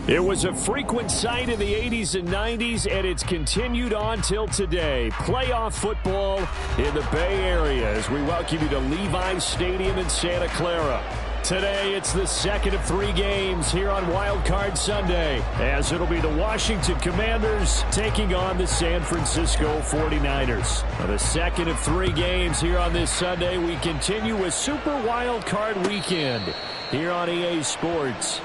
It was a frequent sight in the 80s and 90s, and it's continued on till today. Playoff football in the Bay Area as we welcome you to Levi's Stadium in Santa Clara. Today, it's the second of 3 games here on Wild Card Sunday, as it'll be the Washington Commanders taking on the San Francisco 49ers. Now, the second of 3 games here on this Sunday, we continue with Super Wild Card Weekend here on EA Sports.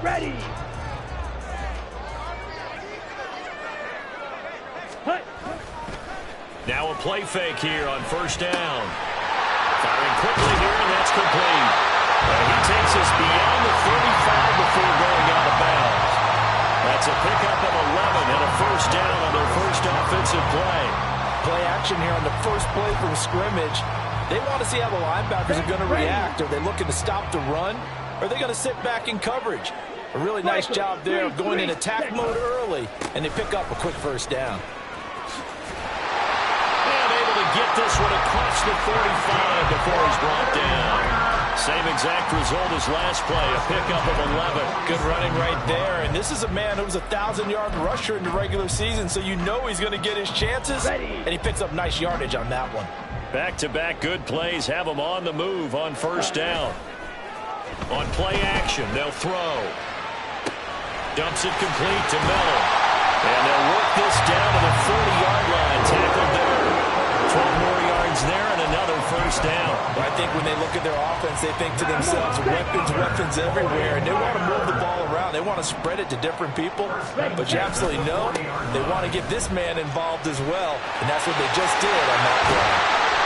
Ready. Now a play fake here on first down. Firing quickly here, and that's complete. He takes us beyond the 35 before going out of bounds. That's a pickup of 11 and a first down on their first offensive play. Play action here on the first play from scrimmage. They want to see how the linebackers are going to react. Are they looking to stop the run? Or are they going to sit back in coverage? A really nice job there of going in attack mode early, and they pick up a quick first down. And able to get this one across the 45 before he's brought down. Same exact result as last play, a pickup of 11. Good running right there, and this is a man who was a 1,000-yard rusher in the regular season, so you know he's going to get his chances, and he picks up nice yardage on that one. Back-to-back good plays have him on the move on first down. On play action, they'll throw. Dumps it complete to Miller. And they'll work this down to the 40-yard line. Tackled there. 12 more yards there and another first down. Well, I think when they look at their offense, they think to themselves, weapons everywhere. And they want to move the ball around. They want to spread it to different people. But you absolutely know they want to get this man involved as well. And that's what they just did on that play.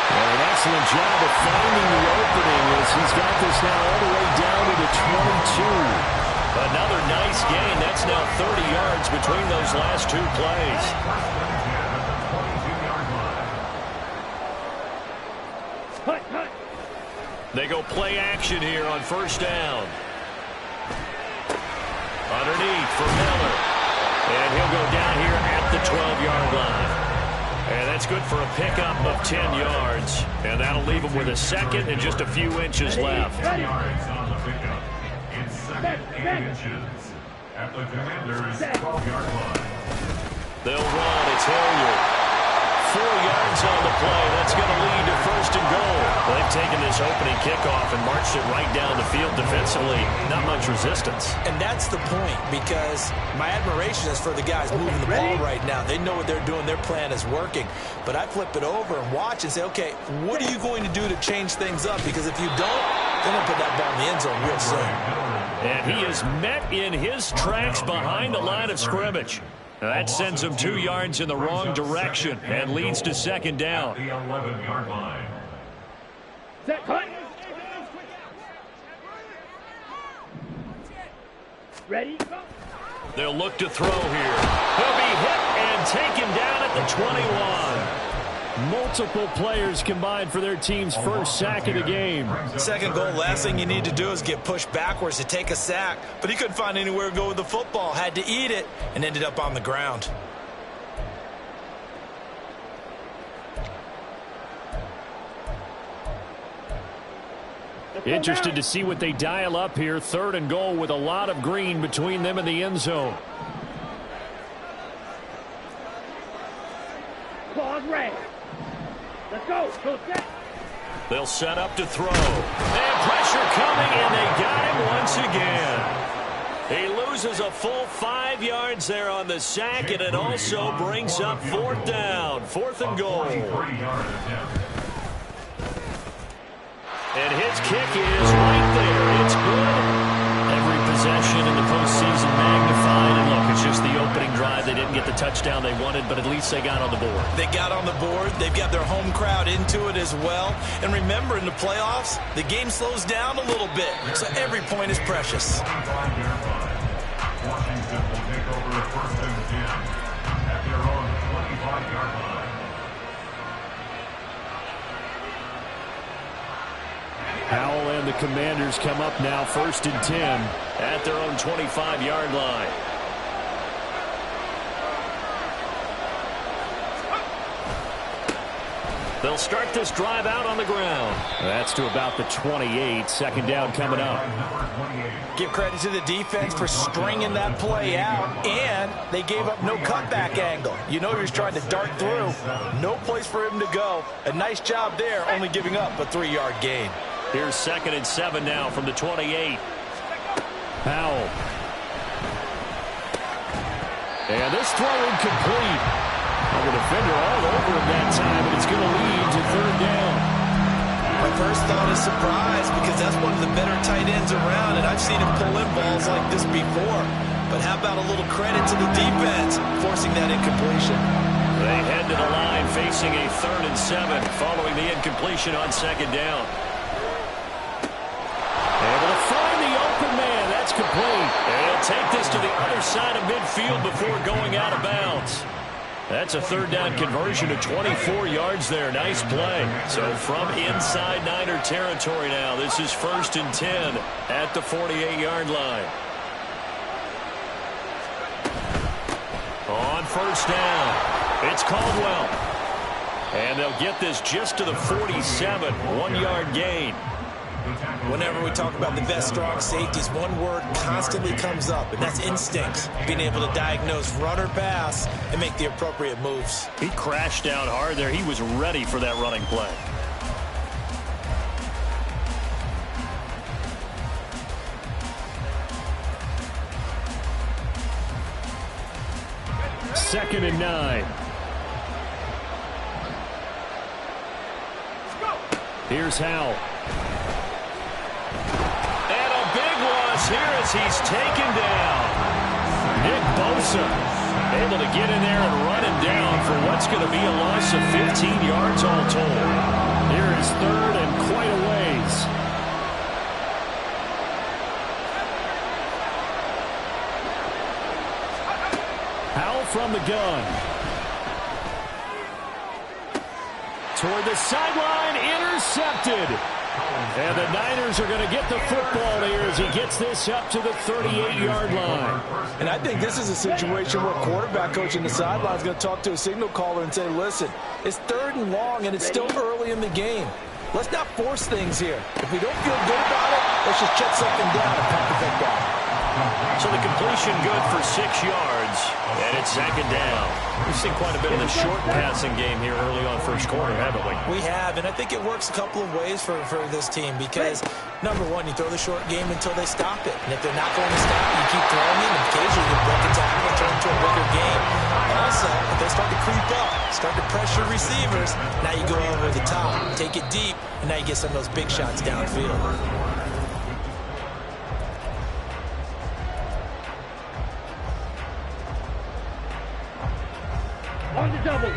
Well, an excellent job of finding the opening as he's got this now all the way down to the 22. Another nice gain. That's now 30 yards between those last 2 plays. They go play action here on first down. Underneath for Miller. And he'll go down here at the 12-yard line. And that's good for a pickup of 10 yards. And that'll leave him with a second and just a few inches left. 10 yards on the pickup. In second 8 inches at the Commanders' 12-yard line. They'll run. It's Hilliard. 4 yards on the play. That's going to lead to first and goal. Well, they've taken this opening kickoff and marched it right down the field defensively. Not much resistance. And that's the point, because my admiration is for the guys moving the ball right now. They know what they're doing. Their plan is working. But I flip it over and watch and say, okay, what are you going to do to change things up? Because if you don't, they're going to put that ball in the end zone real soon. And he is met in his tracks behind the line of scrimmage. That sends him 2 yards in the wrong direction and leads to second down. The 11-yard line. Ready? They'll look to throw here. He'll be hit and taken down at the 21. Multiple players combined for their team's first sack of the game. Second goal, last thing you need to do is get pushed backwards to take a sack. But he couldn't find anywhere to go with the football. Had to eat it and ended up on the ground. Interested to see what they dial up here. Third and goal with a lot of green between them and the end zone. Claws red. Let's go. Go set. They'll set up to throw. And pressure coming, and they got him once again. He loses a full 5 yards there on the sack, and it also brings up fourth down. 4th and goal. And his kick is right there. It's good. Every possession in the postseason magnified. And look, it's just the opening drive. They didn't get the touchdown they wanted, but at least they got on the board. They got on the board. They've got their home crowd into it as well. And remember, in the playoffs, the game slows down a little bit, so every point is precious. Washington will take over 1st and 10 at their own 25-yard line. Howell and the Commanders come up now 1st and 10 at their own 25-yard line. They'll start this drive out on the ground. That's to about the 28. 2nd down coming up. Give credit to the defense for stringing that play out, and they gave up no cutback angle. You know he was trying to dart through. No place for him to go. A nice job there, only giving up a 3-yard gain. Here's 2nd and 7 now from the 28. Howell. And this throw incomplete. The defender all over him that time, and it's going to lead to 3rd down. My first thought is surprise, because that's one of the better tight ends around, and I've seen him pull in balls like this before. But how about a little credit to the defense forcing that incompletion? They head to the line facing a 3rd and 7 following the incompletion on 2nd down. Able to find the open man. That's complete. And he'll take this to the other side of midfield before going out of bounds. That's a 3rd down conversion to 24 yards there. Nice play. So from inside Niner territory now, this is 1st and 10 at the 48-yard line. On 1st down, it's Caldwell. And they'll get this just to the 47, 1-yard gain. Whenever we talk about the best strong safeties, one word constantly comes up, and that's instincts. Being able to diagnose run or pass and make the appropriate moves. He crashed down hard there. He was ready for that running play. Second and 9. Here's Howell. Here as he's taken down. Nick Bosa able to get in there and run him down for what's going to be a loss of 15 yards all told. Here is 3rd and quite a ways. Howell from the gun. Toward the sideline, intercepted. And the Niners are going to get the football here as he gets this up to the 38-yard line. And I think this is a situation where quarterback coach in the sideline is going to talk to a signal caller and say, listen, it's 3rd and long and it's still early in the game. Let's not force things here. If we don't feel good about it, let's just shut something down and pump the ball back. So the completion good for 6 yards, and it's 2nd down. We've seen quite a bit of the short passing game here early on 1st quarter, haven't we? We have, and I think it works a couple of ways for this team because, number one, you throw the short game until they stop it. And if they're not going to stop it, you keep throwing it, and occasionally you break a tackle and turn into a bigger game. Also, if they start to creep up, start to pressure receivers, now you go over the top, take it deep, and now you get some of those big shots downfield. On the double.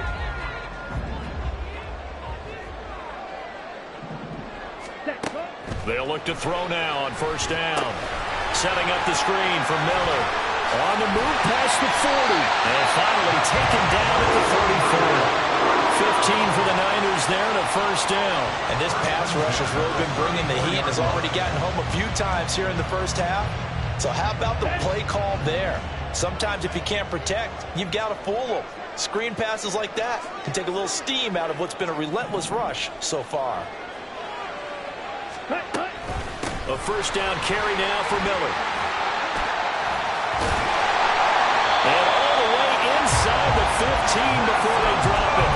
They'll look to throw now on 1st down. Setting up the screen for Miller. On the move past the 40. And finally taken down at the 34. 15 for the Niners there and a 1st down. And this pass rush has really been bringing the heat and has already gotten home a few times here in the 1st half. So how about the play call there? Sometimes if you can't protect, you've got to fool them. Screen passes like that can take a little steam out of what's been a relentless rush so far. A 1st down carry now for Miller. And all the way inside the 15 before they drop it.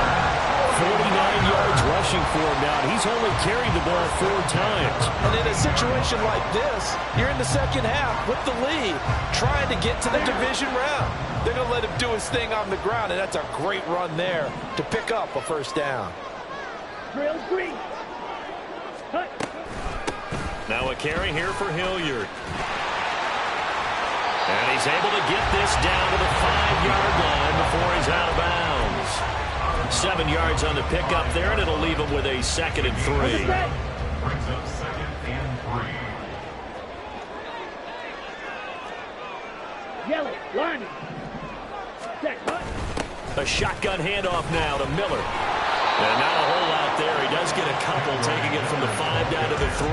49 yards rushing for him now. He's only carried the ball 4 times. And in a situation like this, you're in the 2nd half with the lead, trying to get to the division round. They're going to let him do his thing on the ground, and that's a great run there to pick up a 1st down. Trail green. Now a carry here for Hilliard. And he he's able to get this down to the 5-yard line before he's out of bounds. 7 yards on the pickup there, and it'll leave him with a 2nd and 3. Brings up 2nd and 3. Yellow, line. Set, cut. A shotgun handoff now to Miller. And not a whole lot there. He does get a couple, taking it from the 5 down to the 3.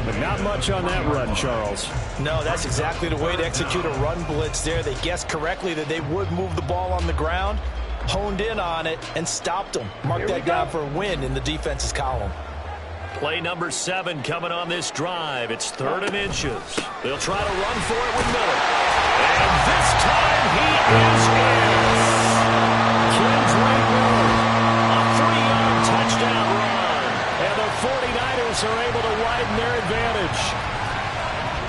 But not much on that run, Charles. No, that's exactly the way to execute a run blitz there. They guessed correctly that they would move the ball on the ground, honed in on it, and stopped them. Mark that down for a win in the defense's column. Play number 7 coming on this drive. It's 3rd and inches. They'll try to run for it with Miller. And this time he is in. Kendrick Miller, a 3-yard touchdown run. And the 49ers are able to widen their advantage.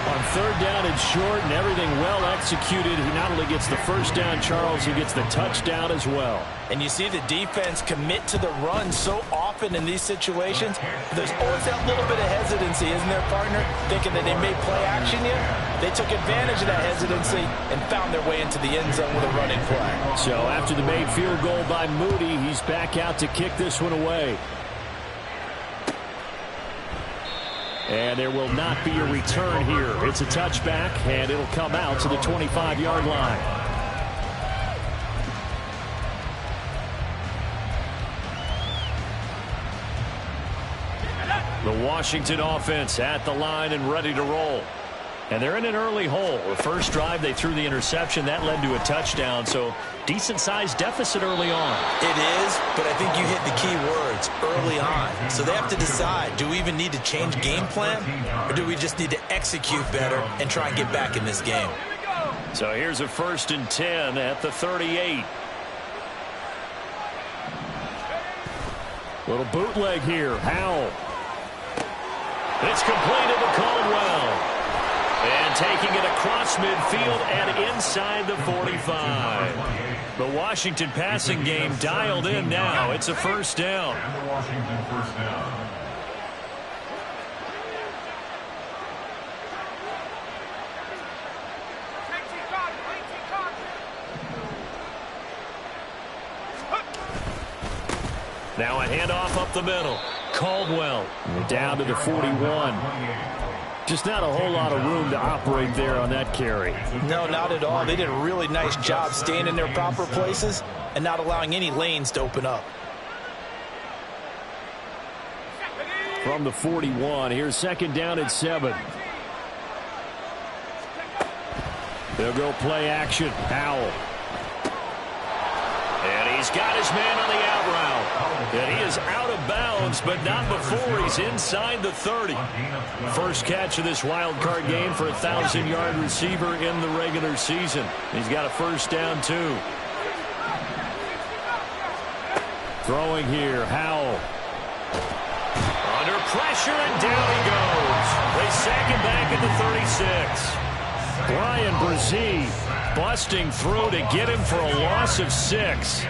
On 3rd down and short and everything well executed, he not only gets the first down, Charles, he gets the touchdown as well. And you see the defense commit to the run so often in these situations. There's always that little bit of hesitancy, isn't there, partner? Thinking that they may play action you. They took advantage of that hesitancy and found their way into the end zone with a running play. So after the made field goal by Moody, he's back out to kick this one away. And there will not be a return here. It's a touchback, and it'll come out to the 25-yard line. The Washington offense at the line and ready to roll. And they're in an early hole. The first drive, they threw the interception. That led to a touchdown, so decent-sized deficit early on. It is, but I think you hit the key words, early on. So they have to decide, do we even need to change game plan, or do we just need to execute better and try and get back in this game? So here's a 1st and 10 at the 38. Little bootleg here. Howell. It's completed to Caldwell. And taking it across midfield and inside the 45. The Washington passing game dialed in now. It's a 1st down. And the Washington 1st down. Now a handoff up the middle. Caldwell down to the 41. Just not a whole lot of room to operate there on that carry. No, not at all. They did a really nice job staying in their proper places and not allowing any lanes to open up. From the 41, here's 2nd down and 7. They'll go play action. Howell. And he's got his man on the out route. And he is out of bounds, but not before he's inside the 30. First catch of this wild card game for a 1,000-yard receiver in the regular season. He's got a 1st down, too. Throwing here, Howell. Under pressure, and down he goes. They sack him back at the 36. Brian Brzee busting through to get him for a loss of 6.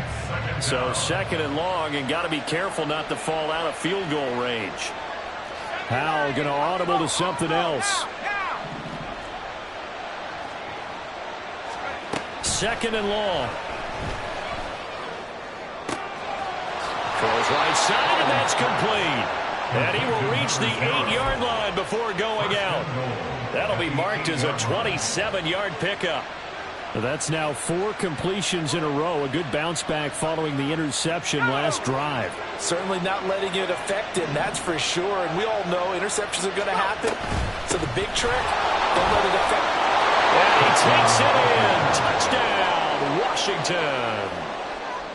So 2nd and long, and got to be careful not to fall out of field goal range. Howell going to audible to something else. 2nd and long. Throws right side, and that's complete. And he will reach the 8-yard line before going out. That'll be marked as a 27-yard pickup. That's now 4 completions in a row. A good bounce back following the interception last drive. Certainly not letting it affect him, that's for sure. And we all know interceptions are going to happen. So the big trick, don't let it affect. And he takes it in. Touchdown, Washington.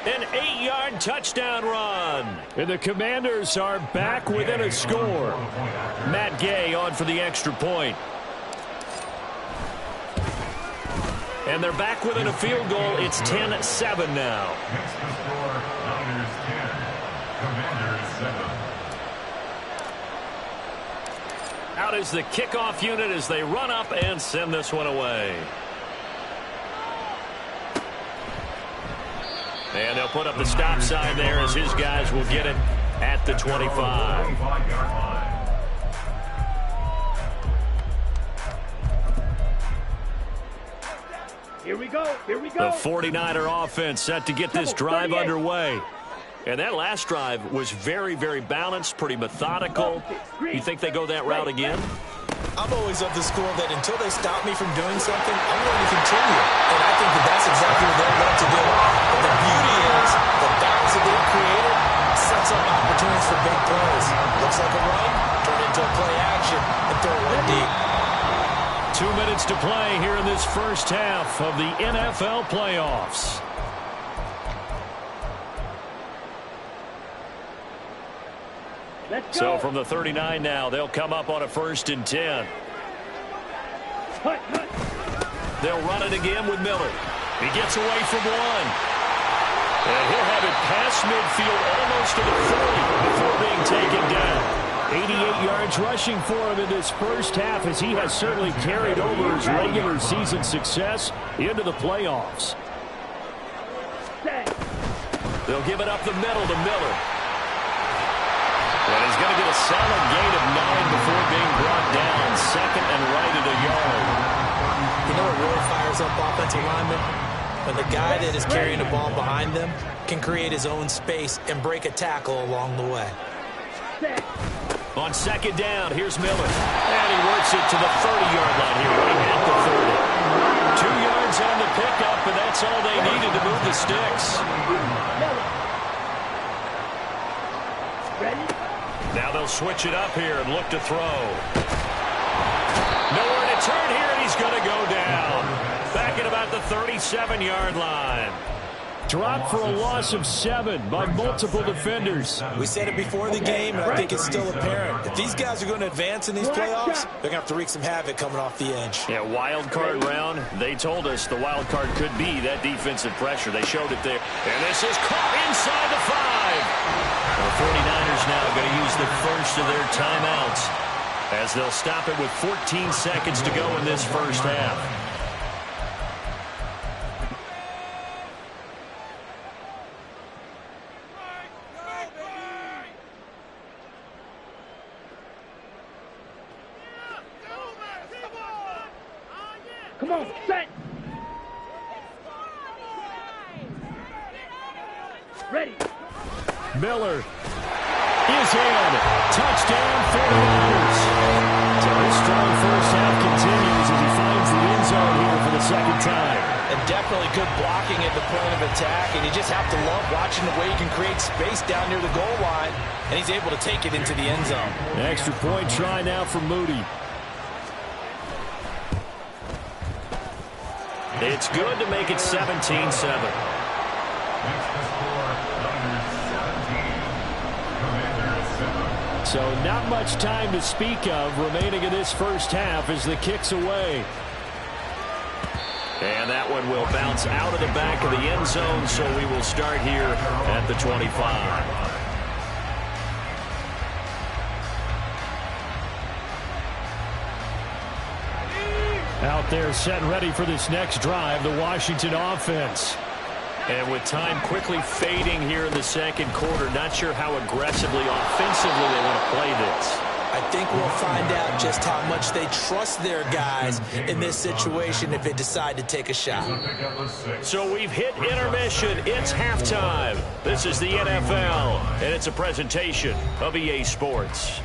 An 8-yard touchdown run. And the Commanders are back within a score. Matt Gay on for the extra point. And they're back within a field goal. It's 10-7 now. Next to score, Niners 10, Commanders 7. Out is the kickoff unit as they run up and send this one away. And they'll put up the stop sign there as his guys will get it at the 25. 25-yard line. 2 Here we go. Here we go. The 49er offense set to get this drive underway. And that last drive was very, very balanced, pretty methodical. You think they go that route again? I'm always of the school that until they stop me from doing something, I'm going to continue. And I think that that's exactly what they're going to do. But the beauty is the balance that they've created sets up opportunities for big plays. Looks like a run, turn into a play action, and throw one deep. 2 minutes to play here in this first half of the NFL playoffs. So from the 39 now, they'll come up on a 1st and 10. They'll run it again with Miller. He gets away from one. And he'll have it past midfield almost to the 40 before being taken down. 88 yards rushing for him in this first half, as he has certainly carried over his regular season success into the playoffs. They'll give it up the middle to Miller. And he's going to get a solid gain of 9 before being brought down. 2nd and right at a yard. You know what really fires up offensive linemen? When the guy that is carrying the ball behind them can create his own space and break a tackle along the way. On 2nd down, here's Miller. And he works it to the 30-yard line here, right at the 30. 2 yards on the pickup, and that's all they needed to move the sticks. Now they'll switch it up here and look to throw. Nowhere to turn here, and he's going to go down. Back at about the 37-yard line. Dropped for a loss of 7 by multiple defenders. We said it before the game, and I think it's still apparent. If these guys are going to advance in these playoffs, they're going to have to wreak some havoc coming off the edge. Yeah, wild card round. They told us the wild card could be that defensive pressure. They showed it there. And this is caught inside the 5. The 49ers now going to use the first of their timeouts as they'll stop it with 14 seconds to go in this first half. Come on, set. Ready. Miller is in. Touchdown, 49ers. So his strong first half continues as he finds the end zone here for the 2nd time. And definitely good blocking at the point of attack, and you just have to love watching the way he can create space down near the goal line, and he's able to take it into the end zone. Extra point try now for Moody. It's good to make it 17-7. So not much time to speak of remaining in this first half as the kick's away. And that one will bounce out of the back of the end zone, so we will start here at the 25. Out there set and ready for this next drive, the Washington offense. And with time quickly fading here in the 2nd quarter, not sure how aggressively, offensively they want to play this. I think we'll find out just how much they trust their guys in this situation if they decide to take a shot. So we've hit intermission. It's halftime. This is the NFL, and it's a presentation of EA Sports.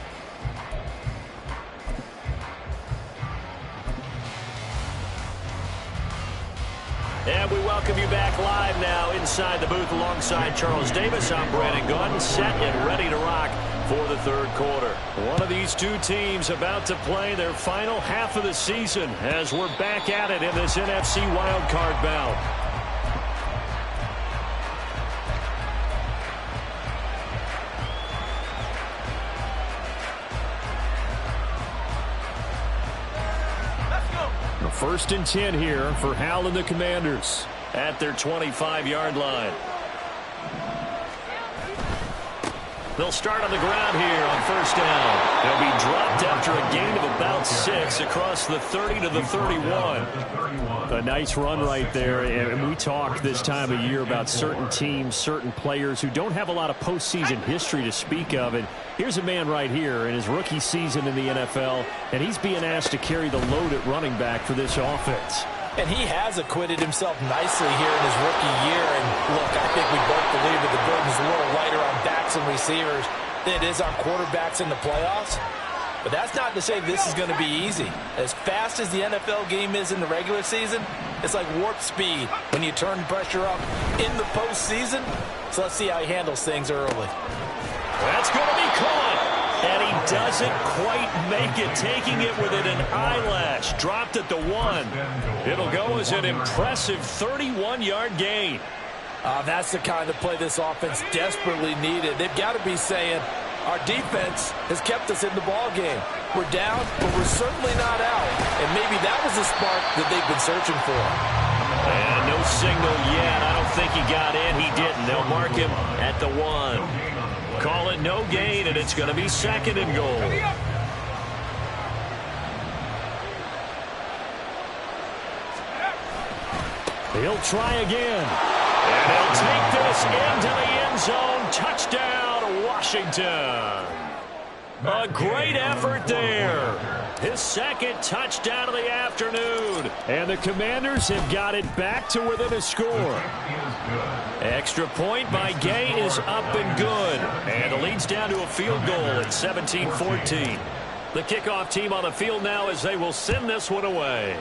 And we welcome you back live now inside the booth alongside Charles Davis. I'm Brandon Gaudin, set and ready to rock for the 3rd quarter. One of these two teams about to play their final half of the season as we're back at it in this NFC wildcard bout. First and 10 here for Hal and the Commanders at their 25-yard line. They'll start on the ground here on 1st down. They'll be dropped after a gain of about 6 across the 30 to the 31. A nice run right there. And we talk this time of year about certain teams, certain players who don't have a lot of postseason history to speak of. And here's a man right here in his rookie season in the NFL, and he's being asked to carry the load at running back for this offense. And he has acquitted himself nicely here in his rookie year. And look, I think we both believe that the burden's a little lighter on backs and receivers than it is on quarterbacks in the playoffs. But that's not to say this is going to be easy. As fast as the NFL game is in the regular season, it's like warp speed when you turn pressure up in the postseason. So let's see how he handles things early. That's going to be caught. And he doesn't quite make it, taking it within an eyelash. Dropped at the 1. It'll go as an impressive 31-yard gain. That's the kind of play this offense desperately needed. They've got to be saying, our defense has kept us in the ball game. We're down, but we're certainly not out. And maybe that was the spark that they've been searching for. And no signal yet. I don't think he got in. He didn't. They'll mark him at the 1. Call it no gain, and it's going to be 2nd and goal. He'll try again. And he'll take this into the end zone. Touchdown, Washington. A great effort there. His 2nd touchdown of the afternoon. And the Commanders have got it back to within a score. Extra point by Gay is up and good. And the lead's down to a field goal at 17-14. The kickoff team on the field now as they will send this one away.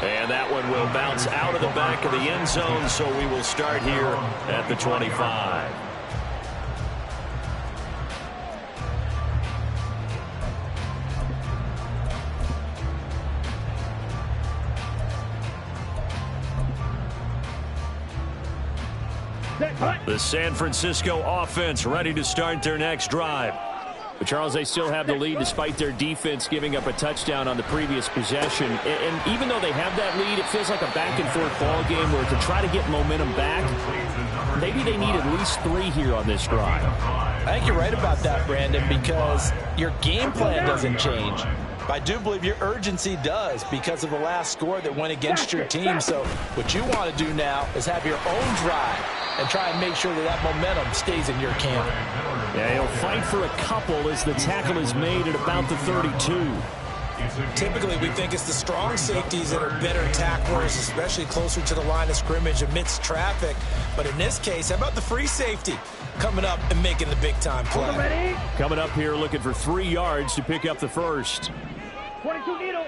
And that one will bounce out of the back of the end zone, so we will start here at the 25. The San Francisco offense ready to start their next drive. But, Charles, they still have the lead despite their defense giving up a touchdown on the previous possession. And even though they have that lead, it feels like a back-and-forth ball game where to try to get momentum back, maybe they need at least 3 here on this drive. I think you're right about that, Brandon, because your game plan doesn't change. I do believe your urgency does because of the last score that went against your team. So what you want to do now is have your own drive and try and make sure that that momentum stays in your camp. Yeah, he'll fight for a couple as the tackle is made at about the 32. Typically, we think it's the strong safeties that are better tacklers, especially closer to the line of scrimmage amidst traffic. But in this case, how about the free safety coming up and making the big-time play? Coming up here looking for 3 yards to pick up the first. 22 needle.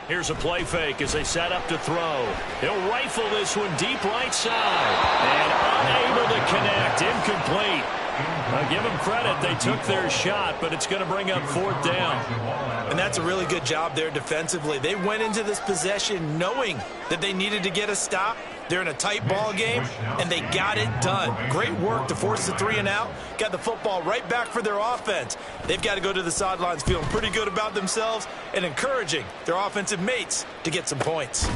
Here's a play fake as they set up to throw. He'll rifle this one deep right side. And unable to connect. Incomplete. I'll give them credit. They took their shot, but it's going to bring up 4th down. And that's a really good job there defensively. They went into this possession knowing that they needed to get a stop. They're in a tight ball game, and they got it done. Great work to force the 3 and out. Got the football right back for their offense. They've got to go to the sidelines feeling pretty good about themselves and encouraging their offensive mates to get some points.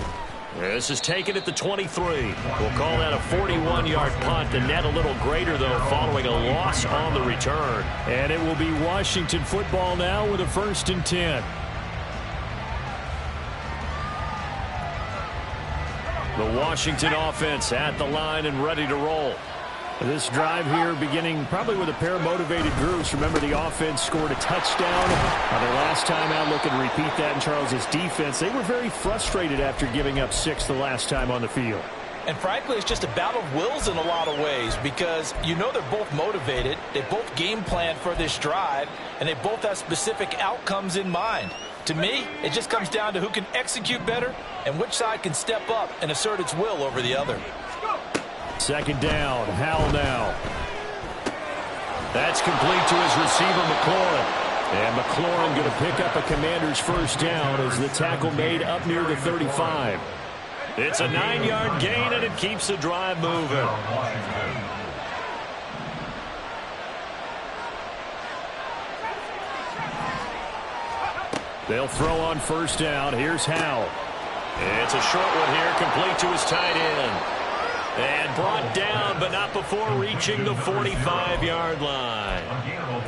This is taken at the 23. We'll call that a 41-yard punt. The net a little greater, though, following a loss on the return. And it will be Washington football now with a 1st and 10. The Washington offense at the line and ready to roll. This drive here beginning probably with a pair of motivated groups. Remember, the offense scored a touchdown on their last time out. Looking to repeat that in Charles's defense. They were very frustrated after giving up 6 the last time on the field. And frankly, it's just a battle of wills in a lot of ways because you know they're both motivated. They both game plan for this drive, and they both have specific outcomes in mind. To me, it just comes down to who can execute better and which side can step up and assert its will over the other. 2nd down. Howell now. That's complete to his receiver, McLaurin. And McLaurin going to pick up a Commander's 1st down as the tackle made up near the 35. It's a 9-yard gain, and it keeps the drive moving. They'll throw on 1st down. Here's Howell. It's a short one here, complete to his tight end. And brought down, but not before reaching the 45-yard line.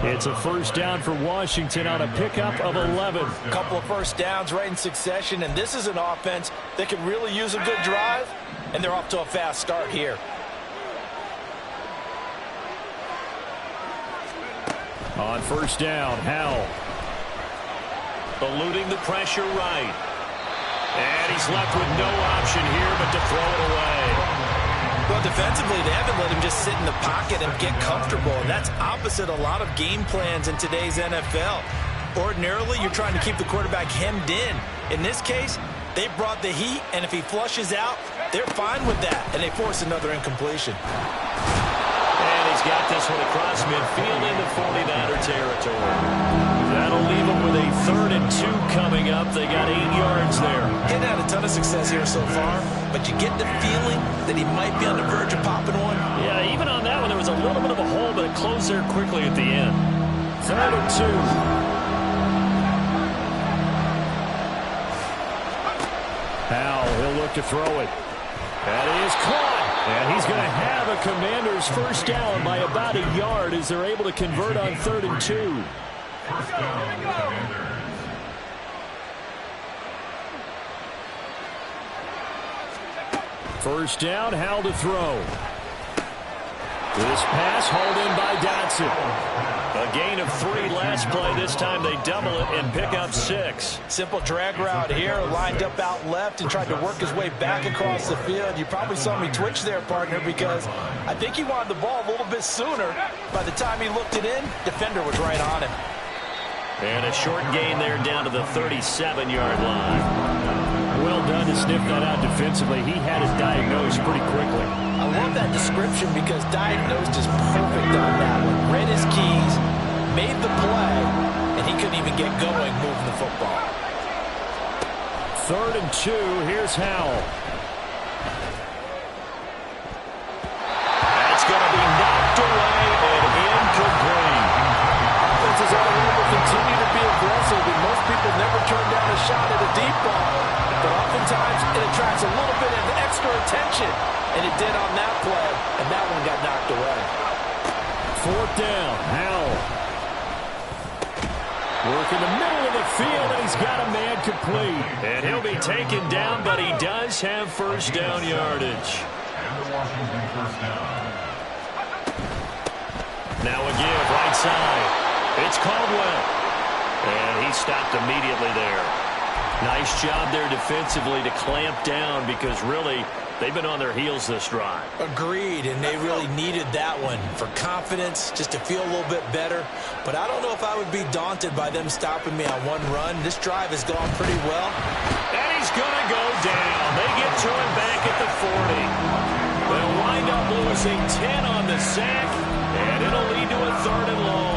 It's a 1st down for Washington on a pickup of 11. A couple of 1st downs right in succession, and this is an offense that can really use a good drive, and they're off to a fast start here. On 1st down, Howell. eluding the pressure right. And he's left with no option here but to throw it away. Well, defensively, they haven't let him just sit in the pocket and get comfortable, and that's opposite a lot of game plans in today's NFL. Ordinarily, you're trying to keep the quarterback hemmed in. In this case, they brought the heat, and if he flushes out, they're fine with that, and they force another incompletion. And he's got this one across midfield into 49er territory. That'll leave him with a 3rd and 2 coming up. They got 8 yards there. He's had a ton of success here so far, but you get the feeling that he might be on the verge of popping one. Yeah, even on that one, there was a little bit of a hole, but it closed there quickly at the end. 3rd and 2. Howell, he'll look to throw it. That is caught. And he's going to have a Commanders first down by about a yard as they're able to convert on 3rd and 2. First down, Commanders. First down, Howell to throw. This pass hauled in by Dotson. A gain of 3 last play. This time they double it and pick up 6. Simple drag route here, lined up out left and tried to work his way back across the field. You probably saw me twitch there, partner, because I think he wanted the ball a little bit sooner. By the time he looked it in, defender was right on him. And a short gain there down to the 37-yard line. Well done to sniff that out defensively. He had it diagnosed pretty quickly. I love that description because diagnosed is perfect on that one. Read his keys, made the play, and he couldn't even get going moving the football. 3rd and 2. Here's Howell. That's going to be knocked away and incomplete. Offenses all over continue to be aggressive, and most people never turn down a shot at a deep ball. But oftentimes it attracts a little bit of extra attention, and it did on that play, and that one got knocked away. 4th down, Howell. Work in the middle of the field, and he's got a man complete. And he'll be taken down, but he does have first down yardage. And the Washington first down. Now a give, right side. It's Caldwell. And he stopped immediately there. Nice job there defensively to clamp down because really they've been on their heels this drive. Agreed, and they really needed that one for confidence, just to feel a little bit better. But I don't know if I would be daunted by them stopping me on one run. This drive has gone pretty well. And he's going to go down. They get to him back at the 40. They'll wind up losing 10 on the sack, and it'll lead to a 3rd and long.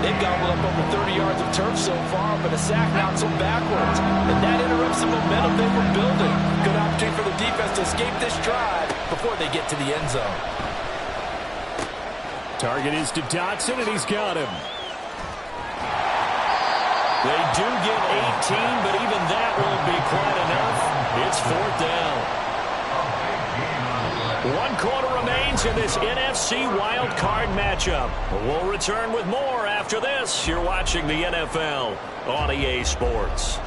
They've gobbled up over 30 yards of turf so far, but a sack knocks them backwards. And that interrupts the momentum they were building. Good opportunity for the defense to escape this drive before they get to the end zone. Target is to Dotson, and he's got him. They do get 18, but even that won't be quite enough. It's 4th down. 1 quarter remains in this NFC Wild Card matchup. We'll return with more after this. You're watching the NFL on EA Sports.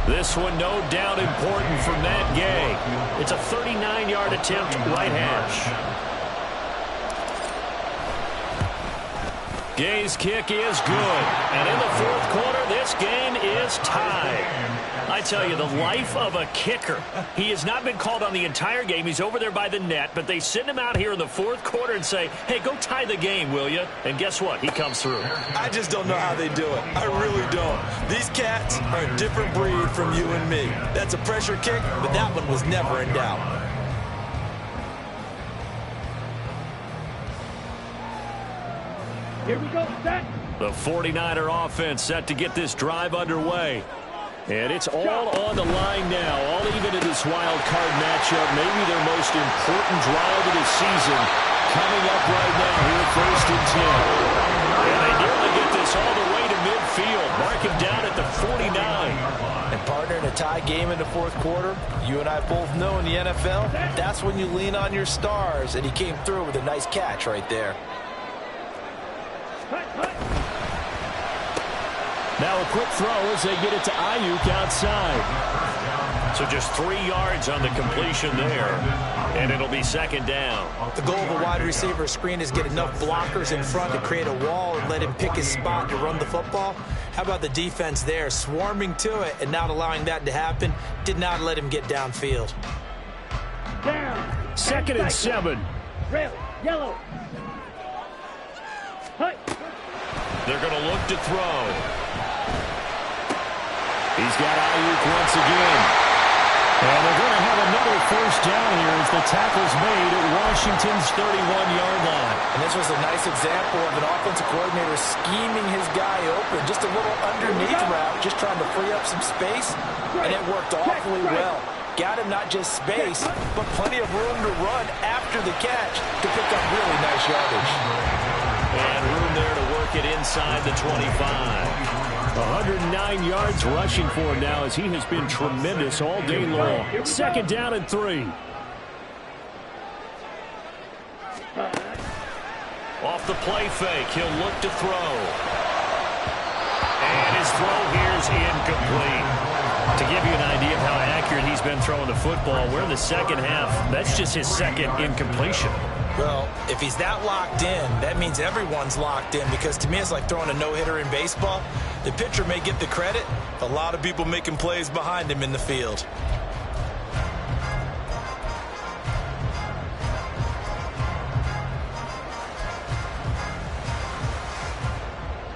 This one no doubt important for Matt Gay. It's a 39-yard attempt right hash. Gay's kick is good. And in the 4th quarter, this game is tied. I tell you, the life of a kicker. He has not been called on the entire game. He's over there by the net, but they send him out here in the 4th quarter and say, hey, go tie the game, will you? And guess what? He comes through. I just don't know how they do it. I really don't. These cats are a different breed from you and me. That's a pressure kick, but that one was never in doubt. Here we go, set. The 49er offense set to get this drive underway. And it's all on the line now, all even in this wild card matchup. Maybe their most important drive of the season coming up right now here, 1st and 10. And they nearly get this all the way to midfield. Mark him down at the 49. And partner, in a tie game in the 4th quarter, you and I both know in the NFL, that's when you lean on your stars. And he came through with a nice catch right there. Now a quick throw as they get it to Ayuk outside. So just 3 yards on the completion there, and it'll be second down. The goal of a wide receiver screen is get enough blockers in front to create a wall and let him pick his spot to run the football. How about the defense there, swarming to it and not allowing that to happen? Did not let him get downfield. Down. 2nd and 7. Red, yellow. Hi. They're going to look to throw. He's got Ayuk once again. And they're going to have another first down here as the tackle's made at Washington's 31-yard line. And this was a nice example of an offensive coordinator scheming his guy open. Just a little underneath route, just trying to free up some space. And it worked awfully well. Got him not just space, but plenty of room to run after the catch to pick up really nice yardage. And room there to work it inside the 25. 109 yards rushing for him now as he has been tremendous all day long. 2nd down and 3. Off the play fake, he'll look to throw. And his throw here's incomplete. To give you an idea of how accurate he's been throwing the football, we're in the second half. That's just his 2nd incompletion. Well, if he's that locked in, that means everyone's locked in, because to me it's like throwing a no-hitter in baseball. The pitcher may get the credit, a lot of people making plays behind him in the field.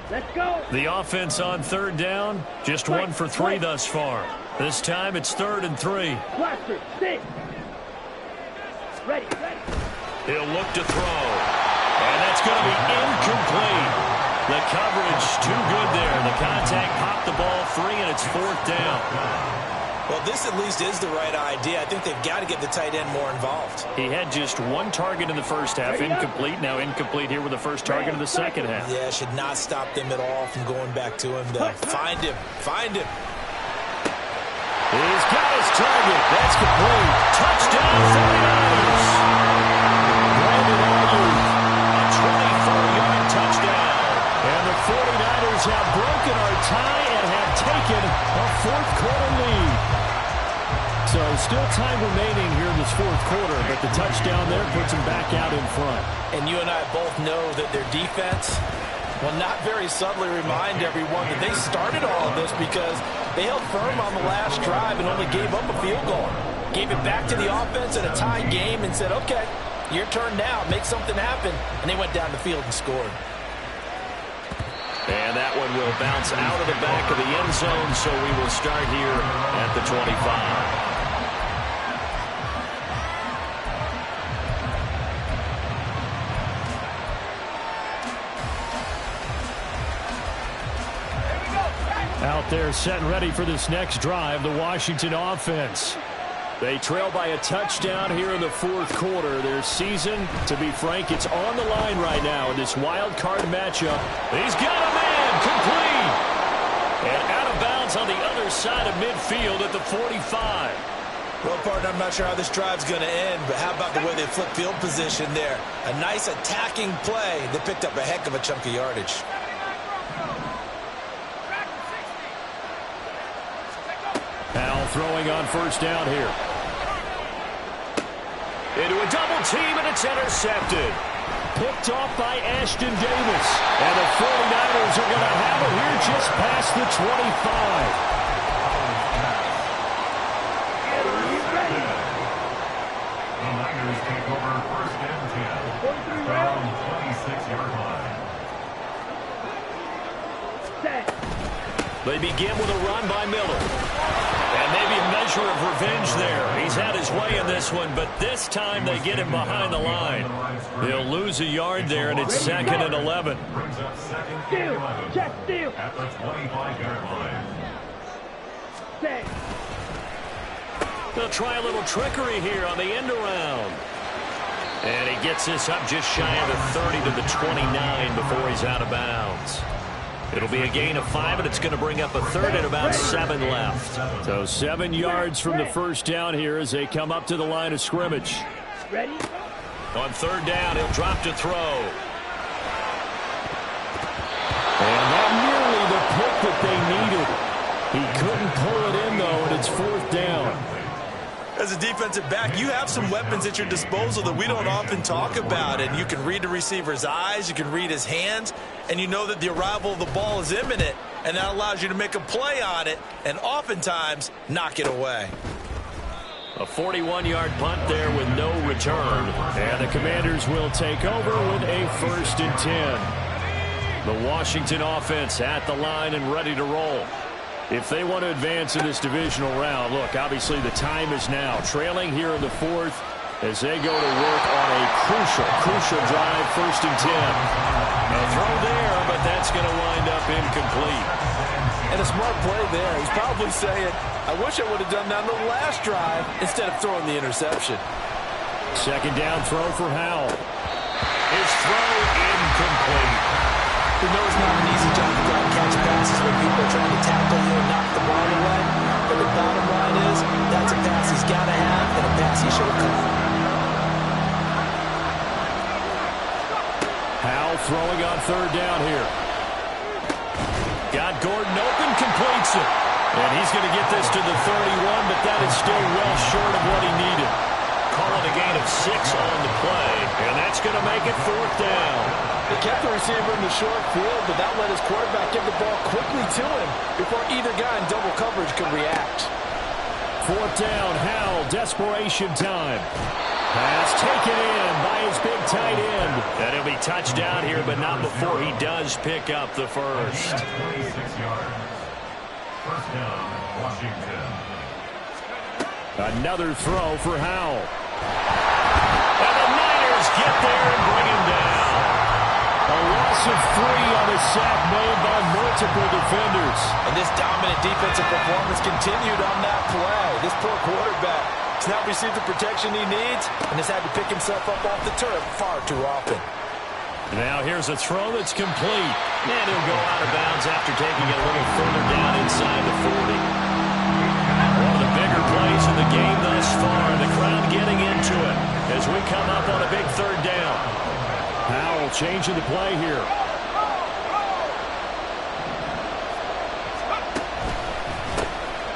Let's go. The offense on 3rd down, just 1 for 3 thus far. This time it's 3rd and 3. Blaster, sit. Ready. He'll look to throw. And that's going to be incomplete. The coverage too good there. The contact popped the ball free, and it's 4th down. Well, this at least is the right idea. I think they've got to get the tight end more involved. He had just 1 target in the first half, incomplete. Now incomplete here with the first target of the second half. Yeah, should not stop them at all from going back to him, though. Find him. He's got his target. That's complete. Touchdown, 49ers. Brandon Ayuk, a 24-yard touchdown. And the 49ers have broken our tie and have taken a 4th quarter lead. So still time remaining here in this 4th quarter, but the touchdown there puts them back out in front. And you and I both know that their defense will not very subtly remind everyone that they started all of this because they held firm on the last drive and only gave up a field goal. Gave it back to the offense in a tie game and said, okay, your turn now, make something happen. And they went down the field and scored. And that one will bounce out of the back of the end zone, so we will start here at the 25. Out there set and ready for this next drive, the Washington offense. They trail by a touchdown here in the 4th quarter. Their season, to be frank, it's on the line right now in this wild card matchup. He's got a man, complete. And out of bounds on the other side of midfield at the 45. Well, partner, I'm not sure how this drive's going to end, but how about the way they flip field position there? A nice attacking play. They picked up a heck of a chunk of yardage. Powell throwing on first down here. Into a double team, and it's intercepted. Picked off by Ashton Davis. And the 49ers are going to have it here just past the 25. The Niners take over 1st and 10 from 26-yard line. They begin with a run by Miller. And maybe a measure of revenge there. He's had his way in this one, but this time they get him behind the line. They'll lose a yard there, and it's 2nd and 11. Brings up 2nd and 11 Check, steal. at the 25-yard line. They'll try a little trickery here on the end around. And he gets this up just shy of the 30 to the 29 before he's out of bounds. It'll be a gain of 5, and it's going to bring up a 3rd and about 7 left. So 7 yards from the first down here as they come up to the line of scrimmage. Ready? On 3rd down, he'll drop to throw. And not nearly the pick that they needed. He couldn't pull it in, though, and it's 4th down. As a defensive back, you have some weapons at your disposal that we don't often talk about. And you can read the receiver's eyes, you can read his hands, and you know that the arrival of the ball is imminent. And that allows you to make a play on it and oftentimes knock it away. A 41-yard punt there with no return. And the Commanders will take over with a 1st and 10. The Washington offense at the line and ready to roll. If they want to advance in this divisional round, look, obviously the time is now. Trailing here in the 4th as they go to work on a crucial drive, 1st and 10. A throw there, but that's going to wind up incomplete. And a smart play there. He's probably saying, I wish I would have done that on the last drive instead of throwing the interception. 2nd down throw for Howell. His throw incomplete. We know it's not an easy job to try and catch passes when people are trying to tackle you and knock the ball away. But the bottom line is, that's a pass he's got to have and a pass he should have caught. Howell throwing on 3rd down here. Got Gordon open, completes it. And he's going to get this to the 31, but that is still well short of what he needed. Call it a gain of 6 on the play, and that's going to make it 4th down. They kept the receiver in the short field, but that let his quarterback get the ball quickly to him before either guy in double coverage could react. 4th down, Howell, desperation time. Pass taken in by his big tight end. And he'll be touched down here, but not before he does pick up the first. 26 yards. 1st down, Washington. Another throw for Howell. And the Niners get there and bring him down. A loss of 3 on the sack made by multiple defenders. And this dominant defensive performance continued on that play. This poor quarterback has not received the protection he needs and has had to pick himself up off the turf far too often. Now here's a throw that's complete. And he'll go out of bounds after taking it a little further down inside the 40. One of the bigger plays in the game thus far. The crowd getting into it as we come up on a big 3rd down. Howell changing the play here.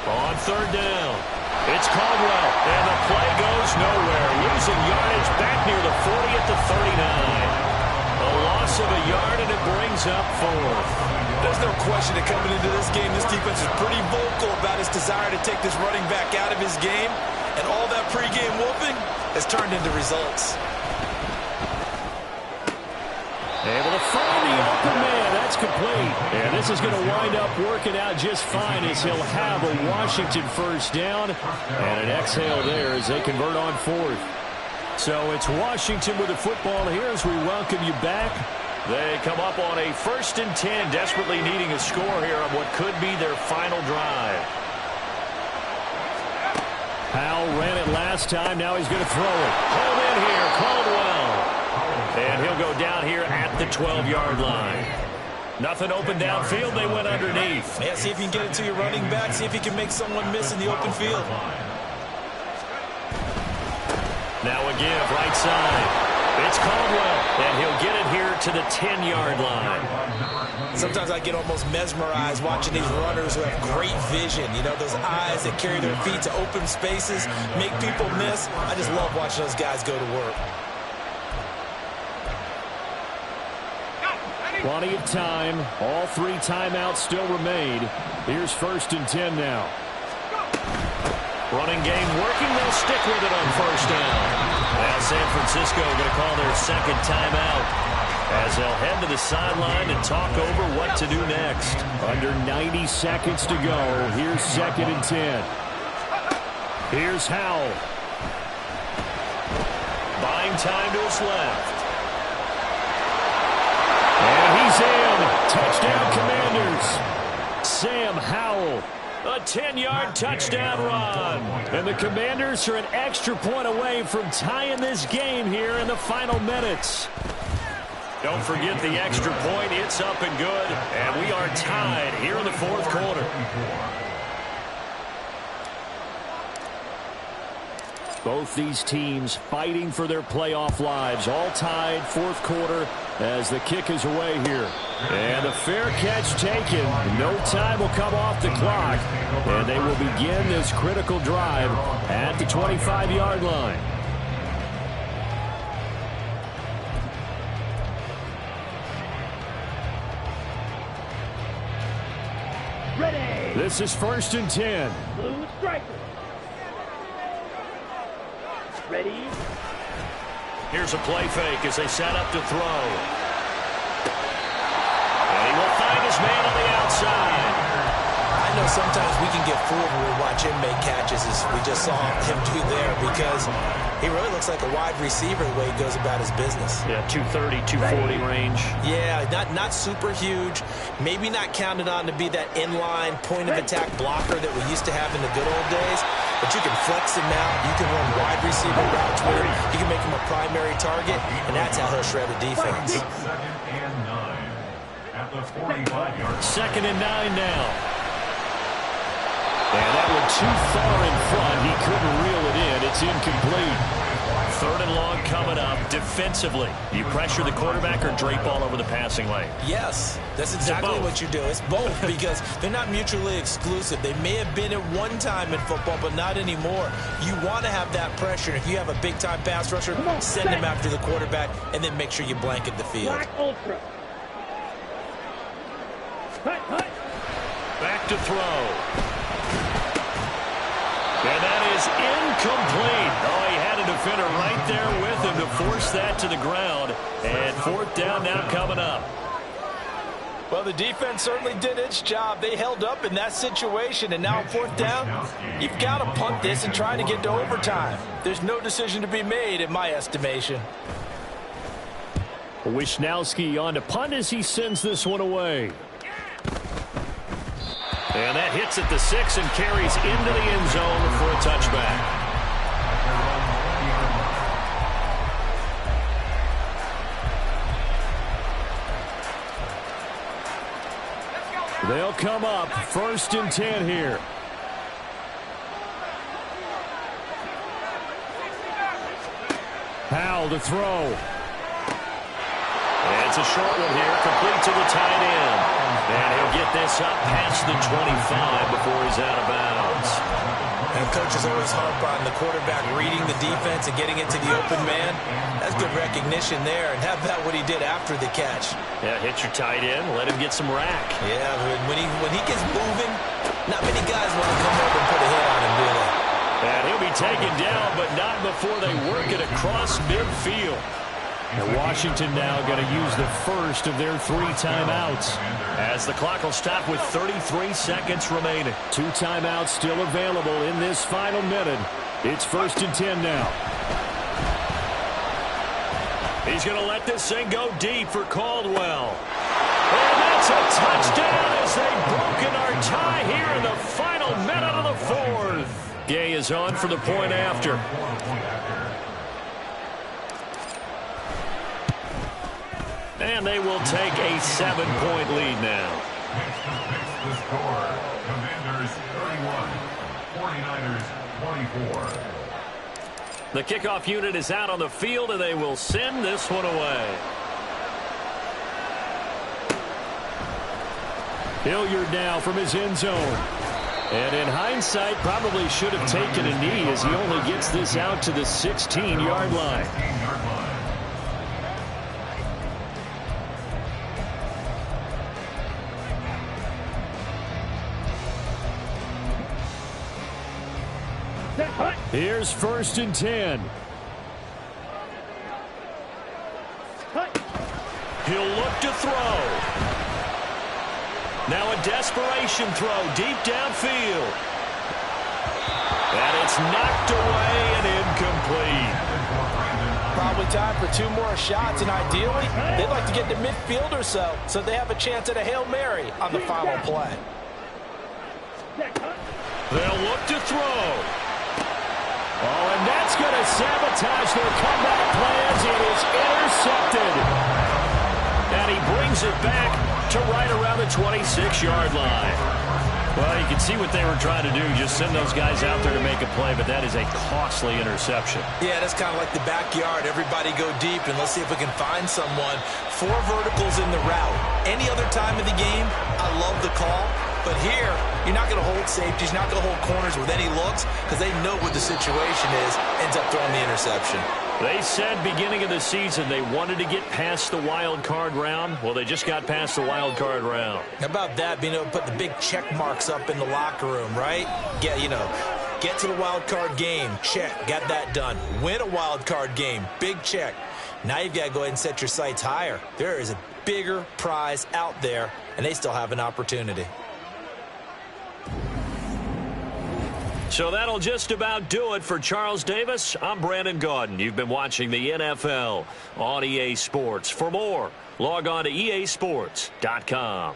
On 3rd down. It's Caldwell, and the play goes nowhere. Losing yardage back near the 40 at the 39. A loss of a yard, and it brings up 4th. There's no question that coming into this game, this defense is pretty vocal about its desire to take this running back out of his game, and all that pregame whooping has turned into results. Able to find the open man. That's complete. And this is going to wind up working out just fine as he'll have a Washington 1st down. And an exhale there as they convert on 4th. So it's Washington with the football here as we welcome you back. They come up on a 1st and 10, desperately needing a score here on what could be their final drive. Howell ran it last time. Now he's going to throw it. Home in here, Caldwell. And he'll go down here at the 12-yard line. Nothing open downfield. They went underneath. Yeah, see if you can get it to your running back. See if you can make someone miss in the open field. Now a give, right side. It's Caldwell, and he'll get it here to the 10-yard line. Sometimes I get almost mesmerized watching these runners who have great vision. You know, those eyes that carry their feet to open spaces, make people miss. I just love watching those guys go to work. Plenty of time. All 3 timeouts still remain. Here's 1st and 10 now. Running game working. They'll stick with it on 1st down. Now San Francisco going to call their 2nd timeout as they'll head to the sideline and talk over what to do next. Under 90 seconds to go. Here's 2nd and 10. Here's Howell. Buying time to his left. And he's in. Touchdown, Commanders. Sam Howell. A 10-yard touchdown run. And the Commanders are an extra point away from tying this game here in the final minutes. Don't forget the extra point. It's up and good. And we are tied here in the 4th quarter. Both these teams fighting for their playoff lives. All tied, fourth quarter, as the kick is away here. And a fair catch taken. No time will come off the clock. And they will begin this critical drive at the 25-yard line. Ready. This is 1st and 10. Blue striker. Ready. Here's a play fake as they set up to throw. And he will find his man on the outside. I know sometimes we can get fooled when we watch him make catches, as we just saw him do there, because he really looks like a wide receiver the way he goes about his business. Yeah, 230, 240 range. Yeah, not super huge. Maybe not counted on to be that inline point-of-attack blocker that we used to have in the good old days, but you can flex him out. You can run wide receiver routes with him. You can make him a primary target, and that's how he'll shred a defense. 2nd and 9 at the 45-yard. 2nd and 9 now. And that one too far in front. He couldn't reel it in. It's incomplete. 3rd and long coming up. Defensively, you pressure the quarterback or drape all over the passing lane? Yes, that's exactly what you do. It's both, because they're not mutually exclusive. They may have been at one time in football, but not anymore. You want to have that pressure. If you have a big-time pass rusher, send him after the quarterback, and then make sure you blanket the field. Black Ultra. Hut. Back to throw. And that is incomplete. Oh, he had a defender right there with him to force that to the ground. And 4th down now coming up. Well, the defense certainly did its job. They held up in that situation, and now on 4th down, you've got to punt this and try to get to overtime. There's no decision to be made, in my estimation. Wisnowski on to punt as he sends this one away. And that hits at the 6 and carries into the end zone for a touchback. They'll come up 1st and 10 here. Powell to throw. And it's a short one here, complete to the tight end. And he'll get this up past the 25 before he's out of bounds. And coaches always harp on the quarterback reading the defense and getting into the open man. That's good recognition there. And how about what he did after the catch? Yeah, hit your tight end, let him get some rack. Yeah, when he gets moving, not many guys want to come over and put a hit on him, do they? And he'll be taken down, but not before they work it across midfield. And Washington now going to use the first of their 3 timeouts. As the clock will stop with 33 seconds remaining. 2 timeouts still available in this final minute. It's 1st and 10 now. He's going to let this thing go deep for Caldwell. And that's a touchdown as they've broken our tie here in the final minute of the 4th. Gay is on for the point after. And they will take a 7-point lead now. Next the score. Commanders 31, 49ers 24. The kickoff unit is out on the field, and they will send this one away. Hilliard now from his end zone. And in hindsight, probably should have taken a knee as he only gets this out to the 16-yard line. Here's 1st and 10. He'll look to throw. Now a desperation throw deep downfield. And it's knocked away and incomplete. Probably time for 2 more shots, and ideally, they'd like to get to midfield or so they have a chance at a Hail Mary on the final play. They'll look to throw. Oh, and that's going to sabotage their comeback plans. It is intercepted. And he brings it back to right around the 26-yard line. Well, you can see what they were trying to do, just send those guys out there to make a play, but that is a costly interception. Yeah, that's kind of like the backyard. Everybody go deep, and let's see if we can find someone. 4 verticals in the route. Any other time of the game, I love the call. But here, you're not going to hold safeties, you're not going to hold corners with any looks because they know what the situation is, ends up throwing the interception. They said beginning of the season they wanted to get past the wild card round. Well, they just got past the wild card round. How about that, being able to put the big check marks up in the locker room, right? Get to the wild card game, check, got that done. Win a wild card game, big check. Now you've got to go ahead and set your sights higher. There is a bigger prize out there, and they still have an opportunity. So that'll just about do it for Charles Davis. I'm Brandon Gaudin. You've been watching the NFL on EA Sports. For more, log on to easports.com.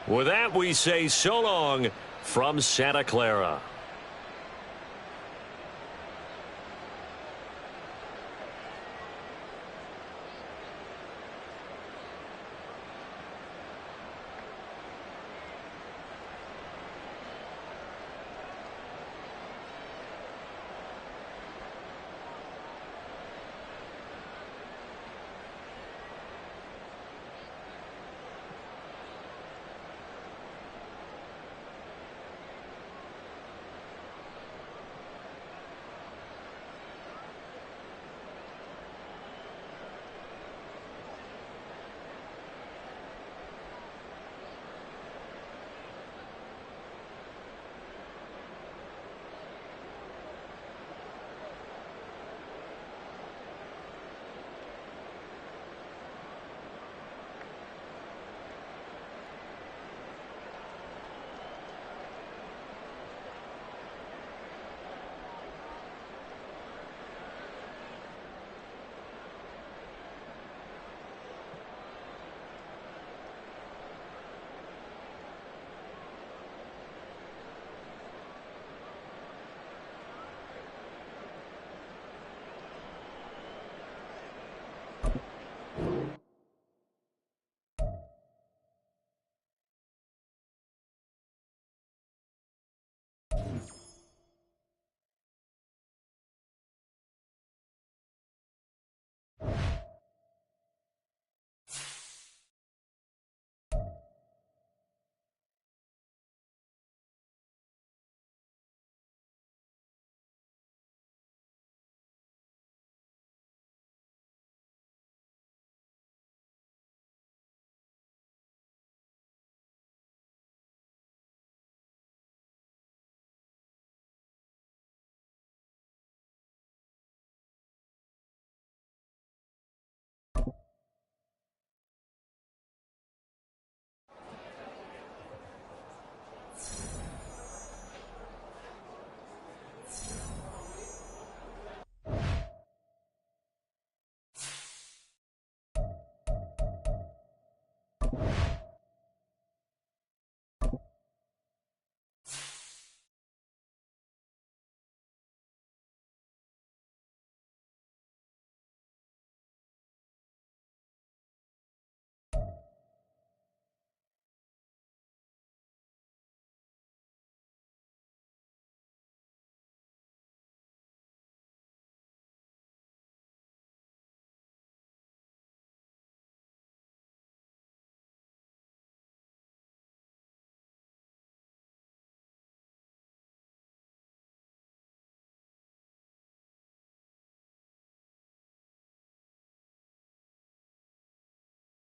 With that, we say so long from Santa Clara.